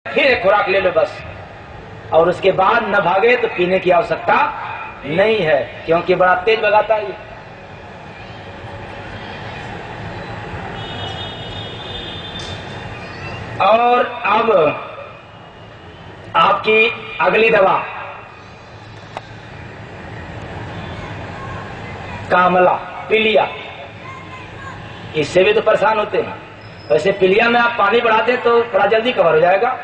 फिर एक खुराक ले लो बस, और उसके बाद न भागे तो पीने की आवश्यकता नहीं है, क्योंकि बड़ा तेज भगाता है। और अब आपकी अगली दवा कामला, पीलिया। इससे भी तो परेशान होते हैं। वैसे पीलिया में आप पानी बढ़ा दें तो थोड़ा जल्दी कवर हो जाएगा।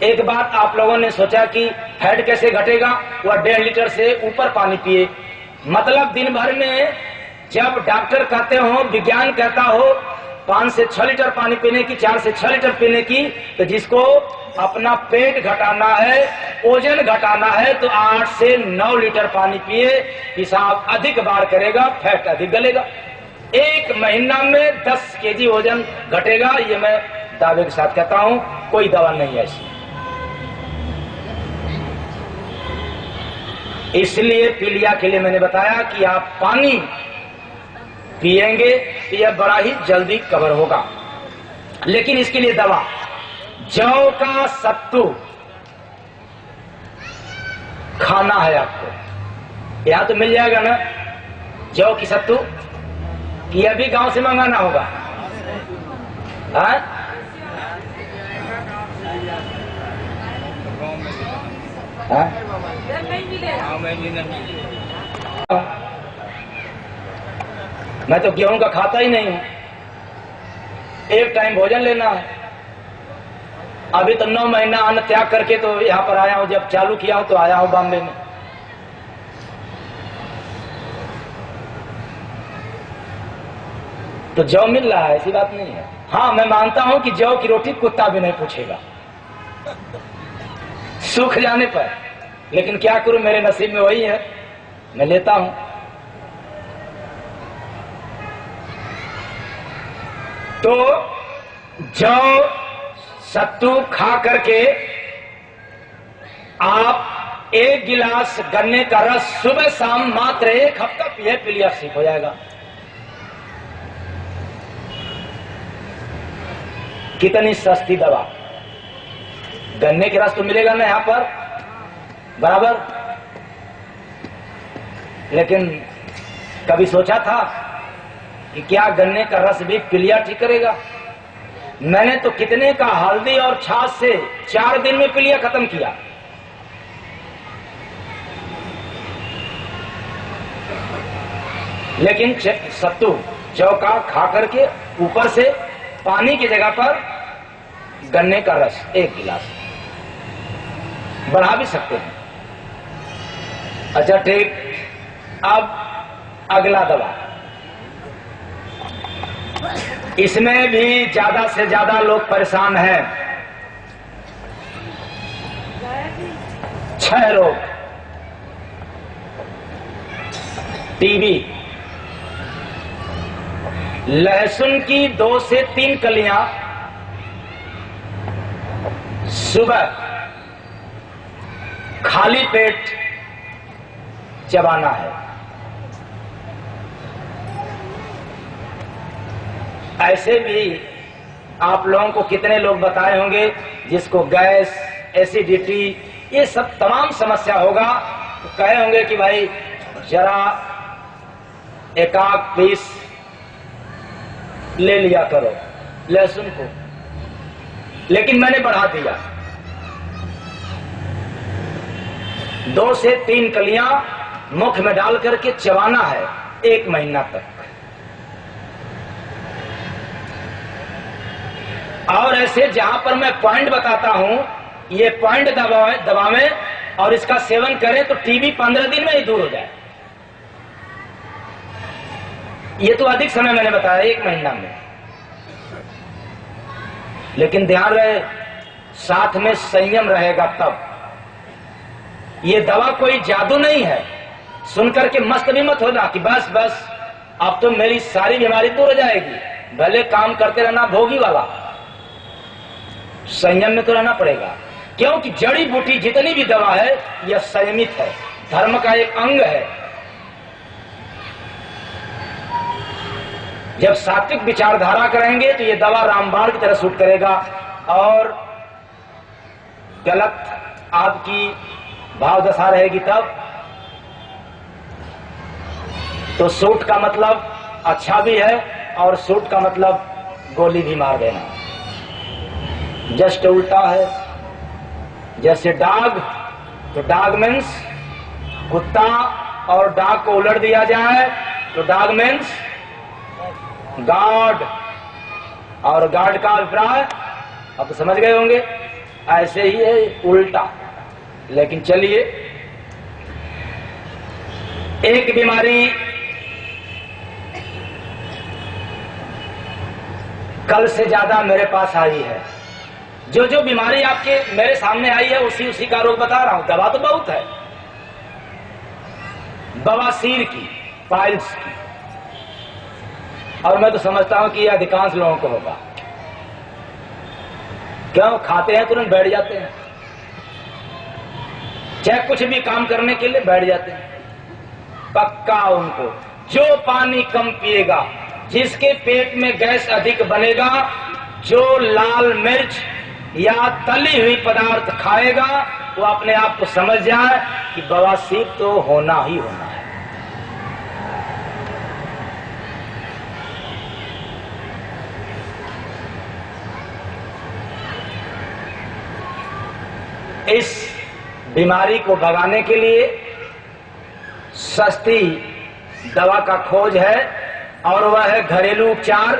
एक बात आप लोगों ने सोचा कि फैट कैसे घटेगा, वह 1.5 लीटर से ऊपर पानी पिए। मतलब दिन भर में जब डॉक्टर कहते हो, विज्ञान कहता हो 5 से 6 लीटर पानी पीने की, 4 से 6 लीटर पीने की, तो जिसको अपना पेट घटाना है, वजन घटाना है, तो 8 से 9 लीटर पानी पिए। हिसाब अधिक बार करेगा, फैट अधिक गलेगा। 1 महीना में 10 केजी वजन घटेगा। ये मैं दावे के साथ कहता हूं, कोई दवा नहीं ऐसी। इसलिए पीलिया के लिए मैंने बताया कि आप पानी पिएंगे तो यह बड़ा ही जल्दी कवर होगा। लेकिन इसके लिए दवा, जौ का सत्तू खाना है आपको। यहां तो मिल जाएगा ना जौ की सत्तू, कि यह भी गांव से मंगाना होगा? मैं तो गेहूं का खाता ही नहीं हूं। एक टाइम भोजन लेना है। अभी तो 9 महीना अन्न त्याग करके तो यहाँ पर आया हूं। जब चालू किया हूं तो आया हूं बॉम्बे में। तो जौ मिल रहा है, ऐसी बात नहीं है। हाँ, मैं मानता हूं कि जौ की रोटी कुत्ता भी नहीं पूछेगा सूख जाने पर। लेकिन क्या करूं, मेरे नसीब में वही है, मैं लेता हूं। तो जौ सत्तू खा करके आप 1 गिलास गन्ने का रस सुबह शाम मात्र 1 हफ्ता पिए, पीलिया ठीक हो जाएगा। कितनी सस्ती दवा। गन्ने के रस तो मिलेगा ना यहां पर बराबर। लेकिन कभी सोचा था कि क्या गन्ने का रस भी पीलिया ठीक करेगा? मैंने तो कितने का हल्दी और छाछ से 4 दिन में पीलिया खत्म किया। लेकिन सत्तू जौ का खा करके ऊपर से पानी की जगह पर गन्ने का रस 1 गिलास बढ़ा भी सकते हैं। अच्छा ठीक, अब अगला दवा। इसमें भी ज्यादा से ज्यादा लोग परेशान हैं। क्षय रोग, टीबी। लहसुन की 2 से 3 कलियां सुबह खाली पेट चबाना है। ऐसे भी आप लोगों को कितने लोग बताए होंगे जिसको गैस, एसिडिटी, ये सब तमाम समस्या होगा, तो कहे होंगे कि भाई जरा 1 पीस ले लिया करो लहसुन को। लेकिन मैंने बढ़ा दिया, 2 से 3 कलियां मुख में डाल करके चबाना है 1 महीना तक। और ऐसे जहां पर मैं पॉइंट बताता हूं, ये पॉइंट दबा में और इसका सेवन करें तो टीबी 15 दिन में ही दूर हो जाए। ये तो अधिक समय मैंने बताया 1 महीना में। लेकिन ध्यान रहे, साथ में संयम रहेगा तब। ये दवा कोई जादू नहीं है। सुनकर के मस्त भी मत होना कि बस बस अब तो मेरी सारी बीमारी दूर हो जाएगी। भले काम करते रहना भोगी वाला, संयम में तो रहना पड़ेगा। क्योंकि जड़ी बूटी जितनी भी दवा है यह संयमित है, धर्म का एक अंग है। जब सात्विक विचारधारा करेंगे तो ये दवा रामबाण की तरह सूट करेगा, और गलत आपकी भाव दशा रहेगी तब तो सूट का मतलब अच्छा भी है और सूट का मतलब गोली भी मार देना। जस्ट उल्टा है। जैसे डाग, तो डाग मीन्स कुत्ता, और डाग को उलट दिया जाए तो डाग मीन्स गार्ड, और गार्ड का अभिप्राय अब तो समझ गए होंगे। ऐसे ही है उल्टा। लेकिन चलिए, एक बीमारी कल से ज्यादा मेरे पास आई है। जो जो बीमारी आपके मेरे सामने आई है उसी उसी का रोग बता रहा हूं। दवा तो बहुत है, बवासीर की, पाइल्स की, और मैं तो समझता हूं कि यह अधिकांश लोगों को होगा। क्यों? खाते हैं तुरंत बैठ जाते हैं, चाहे कुछ भी काम करने के लिए बैठ जाते हैं। पक्का उनको जो पानी कम पिएगा, जिसके पेट में गैस अधिक बनेगा, जो लाल मिर्च या तली हुई पदार्थ खाएगा, वो अपने आप को समझ जाए कि बवासीर तो होना ही होना है। इस बीमारी को भगाने के लिए सस्ती दवा का खोज है, और वह है घरेलू उपचार।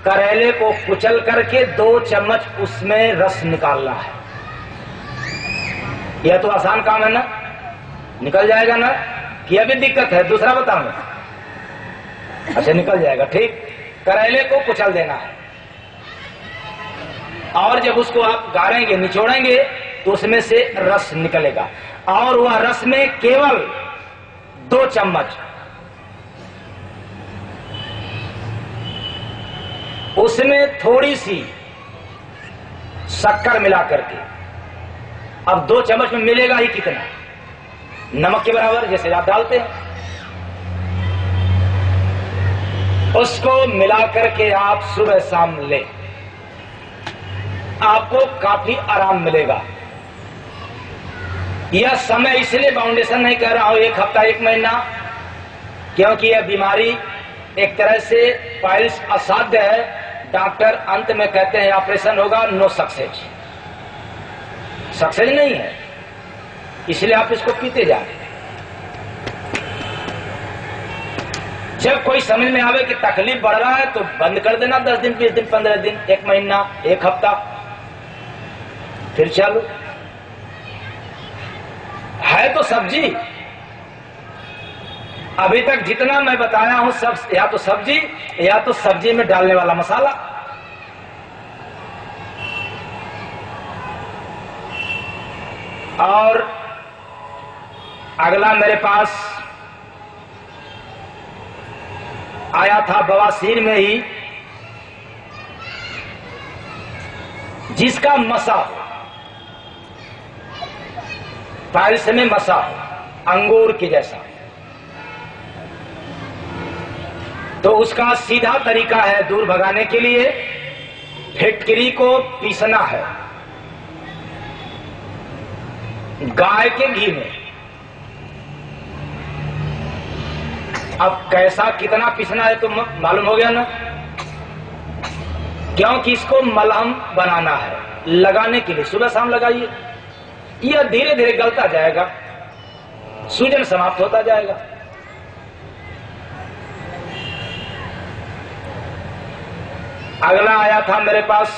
करेले को कुचल करके 2 चम्मच उसमें रस निकालना है। यह तो आसान काम है ना, निकल जाएगा ना, कि अभी दिक्कत है? दूसरा बताऊंगा। अच्छा, निकल जाएगा, ठीक। करेले को कुचल देना है, और जब उसको आप गाड़ेंगे, निचोड़ेंगे, तो उसमें से रस निकलेगा, और वह रस में केवल 2 चम्मच उसमें थोड़ी सी शक्कर मिला करके, अब 2 चम्मच में मिलेगा ही कितना? नमक के बराबर, जैसे आप डालते हैं। उसको मिला करके आप सुबह शाम लें, आपको काफी आराम मिलेगा। यह समय इसलिए बाउंडेशन नहीं कह रहा हूं 1 हफ्ता 1 महीना, क्योंकि यह बीमारी एक तरह से पाइल्स असाध्य है। डॉक्टर अंत में कहते हैं ऑपरेशन होगा, नो सक्सेस, सक्सेस नहीं है, इसलिए आप इसको पीते जाए। जब कोई समझ में आवे कि तकलीफ बढ़ रहा है तो बंद कर देना, 10 दिन, 20 दिन, 15 दिन, 1 महीना, 1 हफ्ता, फिर चालू। है तो सब्जी, अभी तक जितना मैं बताया हूं सब या तो सब्जी या तो सब्जी में डालने वाला मसाला। और अगला मेरे पास आया था बवासीर में ही, जिसका मसा, पाइल्स में मसा अंगूर के जैसा, तो उसका सीधा तरीका है दूर भगाने के लिए, फिटकरी को पीसना है गाय के घी में। अब कैसा कितना पीसना है तो मालूम हो गया ना, क्योंकि इसको मलहम बनाना है लगाने के लिए। सुबह शाम लगाइए, यह धीरे धीरे गलता जाएगा, सूजन समाप्त होता जाएगा। अगला आया था मेरे पास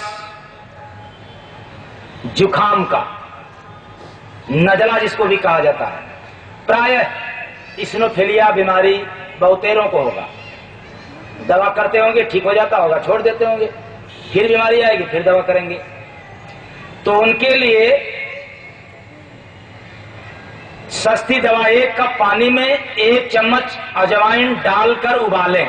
जुखाम का, नजला जिसको भी कहा जाता है। प्रायः इस्नोफिलिया बीमारी बहुतेरों को होगा, दवा करते होंगे, ठीक हो जाता होगा, छोड़ देते होंगे, फिर बीमारी आएगी, फिर दवा करेंगे। तो उनके लिए सस्ती दवा, 1 कप पानी में 1 चम्मच अजवाइन डालकर उबालें।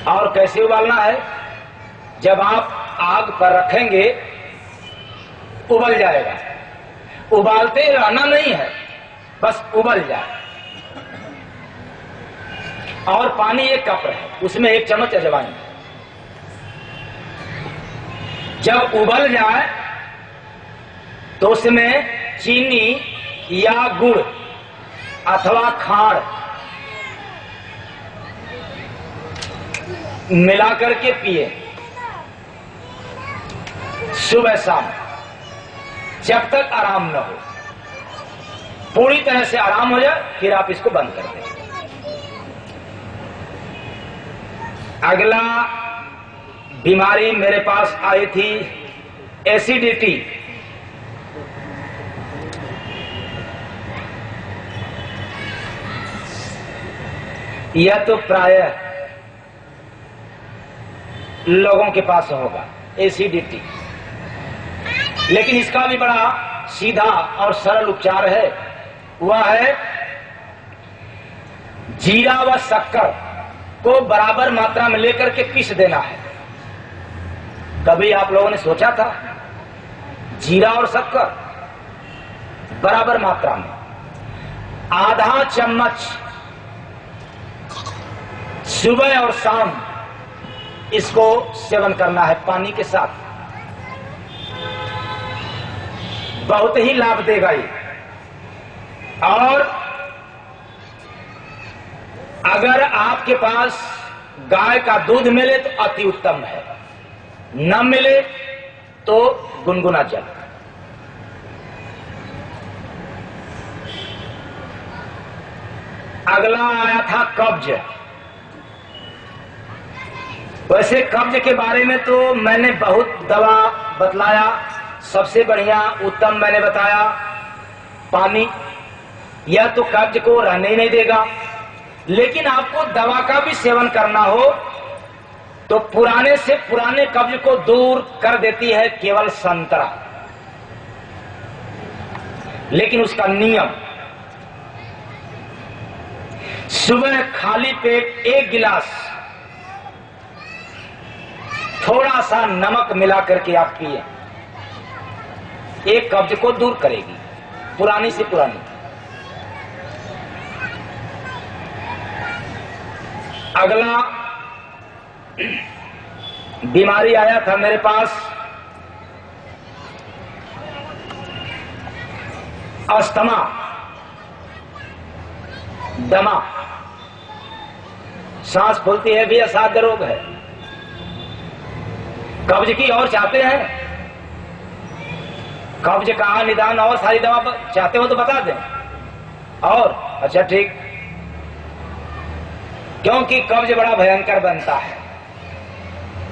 और कैसे उबालना है? जब आप आग पर रखेंगे उबल जाएगा, उबालते रहना नहीं है, बस उबल जाए। और पानी 1 कप है, उसमें 1 चम्मच अजवाइन। जब उबल जाए तो उसमें चीनी या गुड़ अथवा खाड़ मिला करके पिए सुबह शाम, जब तक आराम न हो। पूरी तरह से आराम हो जाए फिर आप इसको बंद कर दें। अगला बीमारी मेरे पास आई थी एसिडिटी। यह तो प्रायः लोगों के पास होगा एसिडिटी, लेकिन इसका भी बड़ा सीधा और सरल उपचार है। वह है जीरा व शक्कर को बराबर मात्रा में लेकर के पीस देना है। कभी आप लोगों ने सोचा था जीरा और शक्कर बराबर मात्रा में आधा चम्मच सुबह और शाम इसको सेवन करना है पानी के साथ। बहुत ही लाभ देगा ये। और अगर आपके पास गाय का दूध मिले तो अति उत्तम है, न मिले तो गुनगुना जल। अगला आया था कब्ज। वैसे कब्ज के बारे में तो मैंने बहुत दवा बतलाया। सबसे बढ़िया उत्तम मैंने बताया पानी। यह तो कब्ज को रहने ही नहीं देगा। लेकिन आपको दवा का भी सेवन करना हो तो पुराने से पुराने कब्ज को दूर कर देती है केवल संतरा। लेकिन उसका नियम, सुबह खाली पेट 1 गिलास थोड़ा सा नमक मिला करके आप पिए, एक कब्ज को दूर करेगी, पुरानी से पुरानी। अगला बीमारी आया था मेरे पास अस्थमा, दमा। सांस फूलती है भी असाध्य रोग है। कब्ज की और चाहते हैं, कब्ज का निदान और सारी दवा चाहते हो तो बता दें। और अच्छा ठीक, क्योंकि कब्ज बड़ा भयंकर बनता है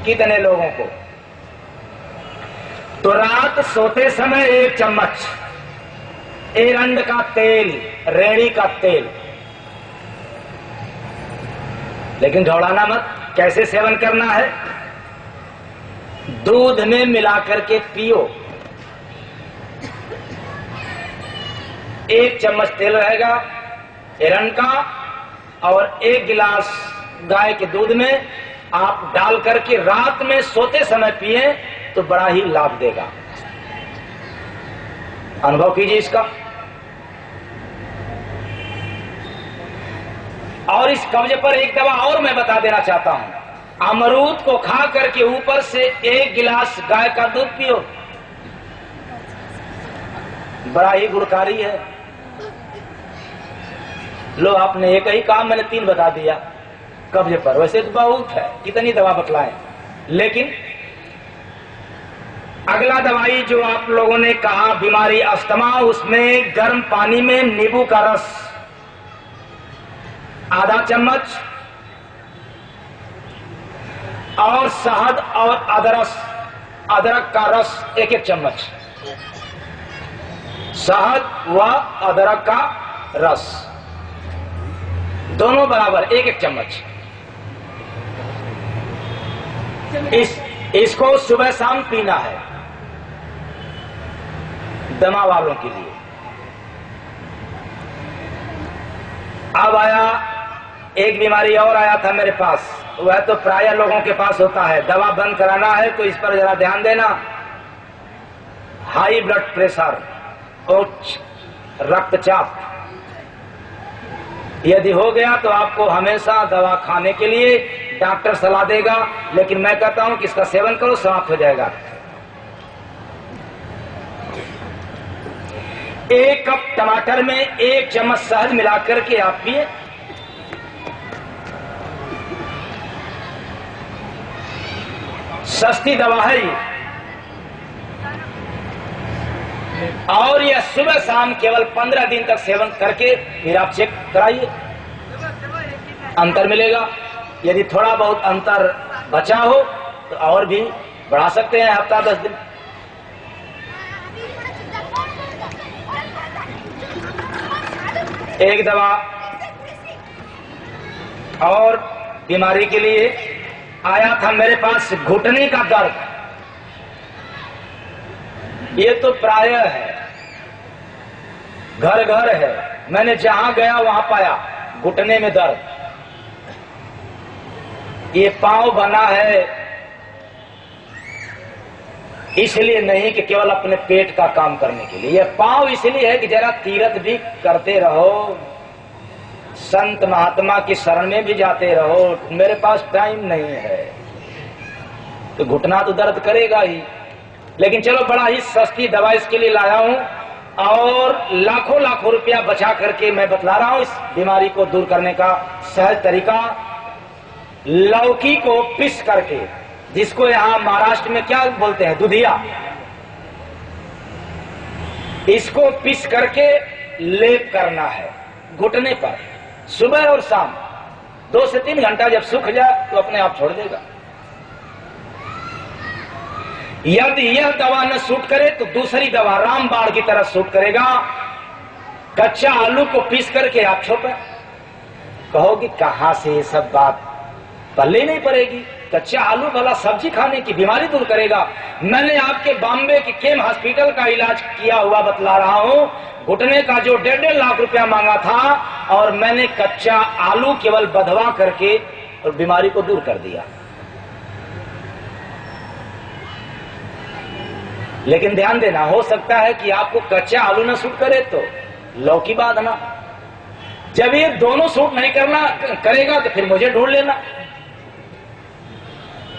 कितने लोगों को। तो रात सोते समय 1 चम्मच एरंड का तेल, रेड़ी का तेल, लेकिन ढौड़ाना मत। कैसे सेवन करना है? दूध में मिलाकर के पियो। 1 चम्मच तेल रहेगा एरंड का और 1 गिलास गाय के दूध में आप डाल करके रात में सोते समय पिए तो बड़ा ही लाभ देगा। अनुभव कीजिए इसका। और इस कब्ज पर एक दवा और मैं बता देना चाहता हूं। अमरूद को खा करके ऊपर से 1 गिलास गाय का दूध पियो, बड़ा ही गुणकारी है। लो, आपने एक ही काम, मैंने 3 बता दिया कब्ज पर। वैसे तो बहुत है, कितनी दवा बतलाएं। लेकिन अगला दवाई जो आप लोगों ने कहा बीमारी अस्थमा, उसमें गर्म पानी में नींबू का रस आधा चम्मच और शहद और अदरक का रस 1-1 चम्मच। शहद व अदरक का रस दोनों बराबर 1-1 चम्मच। इसको सुबह शाम पीना है दमा वालों के लिए। अब आया एक बीमारी और आया था मेरे पास, वह तो प्राय लोगों के पास होता है। दवा बंद कराना है तो इस पर जरा ध्यान देना। हाई ब्लड प्रेशर, उच्च रक्तचाप यदि हो गया तो आपको हमेशा दवा खाने के लिए डॉक्टर सलाह देगा, लेकिन मैं कहता हूं कि इसका सेवन करो, समाप्त हो जाएगा। 1 कप टमाटर में 1 चम्मच शहद मिलाकर के आप पिए। सस्ती दवा है ये, और यह सुबह शाम केवल 15 दिन तक सेवन करके फिर आप चेक कराइए, अंतर मिलेगा। यदि थोड़ा बहुत अंतर बचा हो तो और भी बढ़ा सकते हैं, हफ्ता 10 दिन। एक दवा और बीमारी के लिए आया था मेरे पास, घुटने का दर्द। ये तो प्रायः है, घर घर है, मैंने जहां गया वहां पाया घुटने में दर्द। ये पांव बना है इसलिए नहीं कि केवल अपने पेट का काम करने के लिए, ये पांव इसलिए है कि जरा तीर्थ भी करते रहो, संत महात्मा की शरण में भी जाते रहो। मेरे पास टाइम नहीं है तो घुटना तो दर्द करेगा ही, लेकिन चलो बड़ा ही सस्ती दवा इसके लिए लाया हूं, और लाखों लाखों रुपया बचा करके मैं बतला रहा हूं इस बीमारी को दूर करने का सहज तरीका। लौकी को पीस करके, जिसको यहां महाराष्ट्र में क्या बोलते हैं, दुधिया, इसको पीस करके लेप करना है घुटने पर, सुबह और शाम 2 से 3 घंटा। जब सूख जाए तो अपने आप छोड़ देगा। यदि यह दवा न सूट करे तो दूसरी दवा रामबाण की तरह सूट करेगा। कच्चा आलू को पीस करके आप छोपे। कहोगे कहां से ये सब बात, पल्ले नहीं पड़ेगी। कच्चा आलू वाला सब्जी खाने की बीमारी दूर करेगा। मैंने आपके बॉम्बे के केम हॉस्पिटल का इलाज किया हुआ बतला रहा हूं। घुटने का जो 1.5 लाख रुपया मांगा था, और मैंने कच्चा आलू केवल बधवा करके और बीमारी को दूर कर दिया। लेकिन ध्यान देना, हो सकता है कि आपको कच्चा आलू न सूट करे तो लौकी बांधना। जब ये दोनों सूट नहीं करेगा तो फिर मुझे ढूंढ लेना,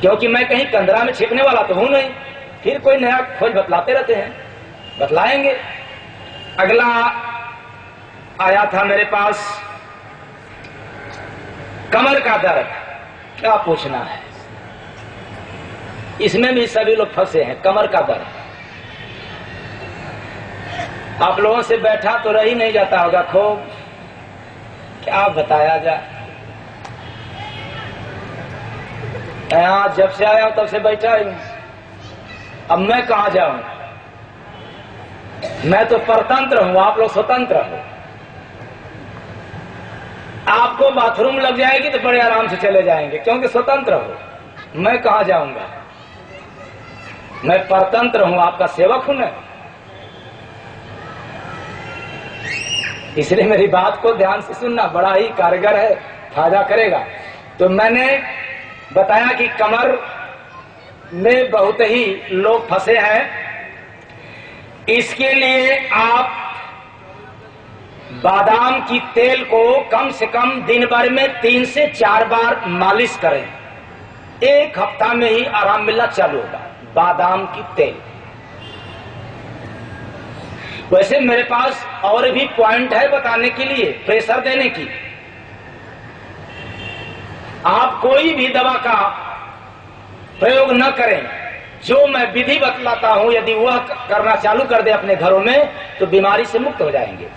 क्योंकि मैं कहीं कंदरा में छिपने वाला तो हूं नहीं। फिर कोई नया खोज बतलाते रहते हैं, बतलाएंगे। अगला आया था मेरे पास कमर का दर्द। क्या पूछना है, इसमें भी सभी लोग फंसे हैं। कमर का दर्द आप लोगों से बैठा तो रही नहीं जाता होगा खूब, क्या बताया जाए। यहां जब से आया हूं तब से बैठा ही हूं, अब मैं कहां जाऊं। मैं तो परतंत्र हूं, आप लोग स्वतंत्र हो। आपको बाथरूम लग जाएगी तो बड़े आराम से चले जाएंगे, क्योंकि स्वतंत्र हो। मैं कहां जाऊंगा, मैं परतंत्र हूं, आपका सेवक हूं मैं। इसलिए मेरी बात को ध्यान से सुनना, बड़ा ही कारगर है, फायदा करेगा। तो मैंने बताया कि कमर में बहुत ही लोग फंसे हैं। इसके लिए आप बादाम की तेल को कम से कम दिन भर में 3 से 4 बार मालिश करें। 1 हफ्ता में ही आराम मिलना चालू होगा। बादाम की तेल। वैसे मेरे पास और भी पॉइंट है बताने के लिए, प्रेशर देने की। आप कोई भी दवा का प्रयोग न करें, जो मैं विधि बतलाता हूं यदि वह करना चालू कर दे अपने घरों में तो बीमारी से मुक्त हो जाएंगे।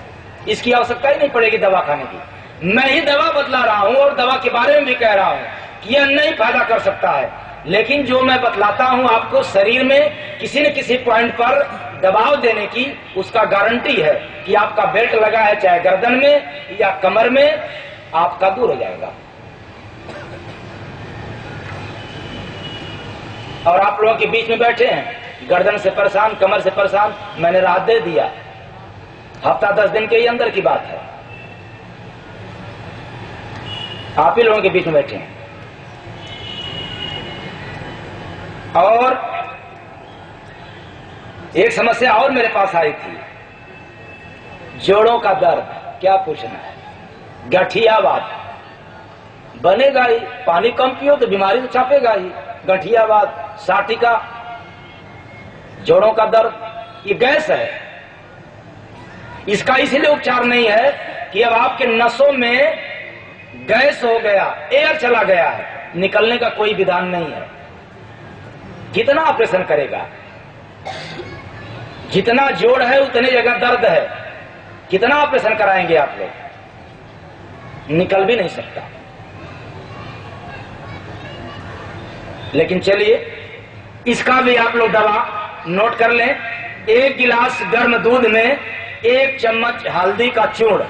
इसकी आवश्यकता ही नहीं पड़ेगी दवा खाने की। मैं ही दवा बतला रहा हूं और दवा के बारे में भी कह रहा हूं कि यह नहीं फायदा कर सकता है, लेकिन जो मैं बतलाता हूं आपको शरीर में किसी न किसी पॉइंट पर दबाव देने की, उसका गारंटी है कि आपका बेल्ट लगा है चाहे गर्दन में या कमर में, आपका दूर हो जाएगा। और आप लोगों के बीच में बैठे हैं, गर्दन से परेशान, कमर से परेशान, मैंने राहत दे दिया। हफ्ता 10 दिन के ही अंदर की बात है। आप ही लोगों के बीच में बैठे हैं। और एक समस्या और मेरे पास आई थी। जोड़ों का दर्द, क्या पूछना है, गठियावात बनेगा ही, पानी कम पियो तो बीमारी तो चापेगा ही। गठियावात, साटिका, जोड़ों का दर्द, ये गैस है। इसका इसलिए उपचार नहीं है कि अब आपके नसों में गैस हो गया, एयर चला गया है, निकलने का कोई विधान नहीं है। कितना ऑपरेशन करेगा, जितना जोड़ है उतनी जगह दर्द है, कितना ऑपरेशन कराएंगे आप लोग, निकल भी नहीं सकता। लेकिन चलिए इसका भी आप लोग दवा नोट कर लें। 1 गिलास गर्म दूध में 1 चम्मच हल्दी का चूर्ण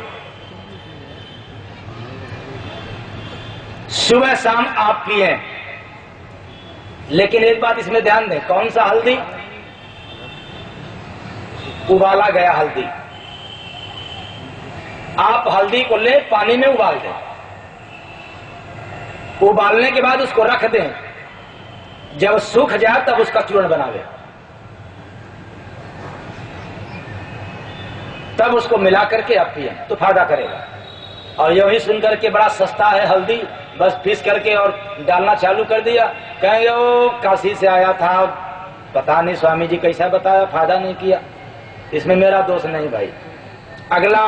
सुबह शाम आप पिए। लेकिन एक बात इसमें ध्यान दें, कौन सा हल्दी, उबाला गया हल्दी। आप हल्दी को ले पानी में उबाल दें, उबालने के बाद उसको रख दें, जब सूख जाए तब उसका चूर्ण बनावे, तब उसको मिला करके आप पिए तो फायदा करेगा। और यही सुनकर के बड़ा सस्ता है हल्दी, बस पीस करके और डालना चालू कर दिया, कहेंगे वो काशी से आया था, पता नहीं स्वामी जी कैसा बताया, फायदा नहीं किया। इसमें मेरा दोष नहीं भाई। अगला